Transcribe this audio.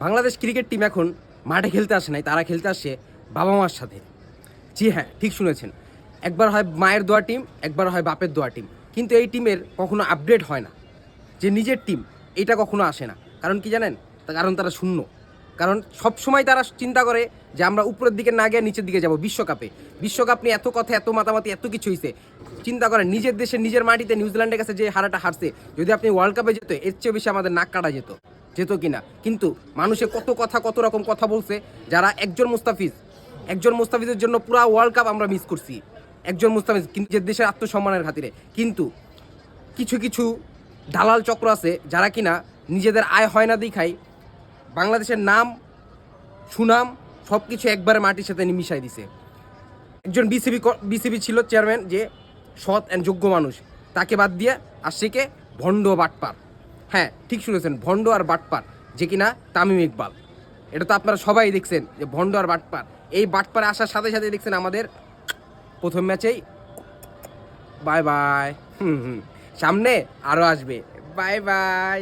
Bangladesh cricket team এখন মাঠে খেলতে আসে নাই, তারা খেলতে আসে বাবা মার সাথে। জি হ্যাঁ, ঠিক শুনেছেন। একবার হয় মায়ের দোয়া টিম, একবার হয় বাপের দোয়া টিম, কিন্তু এই টিমের কখনো আপডেট হয় না। যে নিজের টিম, এটা কখনো আসে না। কারণ কি জানেন? কারণ তারা শূন্য। কারণ সবসময় তারা চিন্তা করে যে আমরা উপরের দিকে না গিয়ে নিচের দিকে যাব। বিশ্বকাপ নিয়ে এত কথা, এত মাতামাতি, এত কিছু হয়েছে। চিন্তা করেন, নিজের দেশে নিজের মাটিতে নিউজিল্যান্ডের কাছে যে হারাটা হারছে, যদি আপনি ওয়ার্ল্ড কাপে যেত, এর চেয়ে বেশি আমাদের নাক কাটা যেত কিনা। কিন্তু মানুষে কত কথা, কত রকম কথা বলছে, যারা একজন মুস্তাফিজের জন্য পুরা ওয়ার্ল্ড কাপ আমরা মিস করছি। একজন মুস্তাফিজ নিজের দেশের আত্মসম্মানের খাতিরে। কিন্তু কিছু কিছু দালাল চক্র আছে যারা কিনা নিজেদের আয় হয় না দেখাই বাংলাদেশের নাম, সুনাম সব কিছু একবারে মাটির সাথে মিশাই দিছে। একজন বিসিবি ছিল চেয়ারম্যান, যে সৎ অ্যান্ড যোগ্য মানুষ, তাকে বাদ দিয়ে আসছে কে? ভণ্ড বাটপার। হ্যাঁ, ঠিক শুনেছেন, ভণ্ড আর বাটপার, যে কিনা তামিম ইকবাল। এটা তো আপনারা সবাই দেখছেন যে ভণ্ড আর বাটপার। এই বাটপারে আসার সাথে সাথে দেখছেন আমাদের প্রথম ম্যাচেই বাই বাই। সামনে আরও আসবে। Bye bye.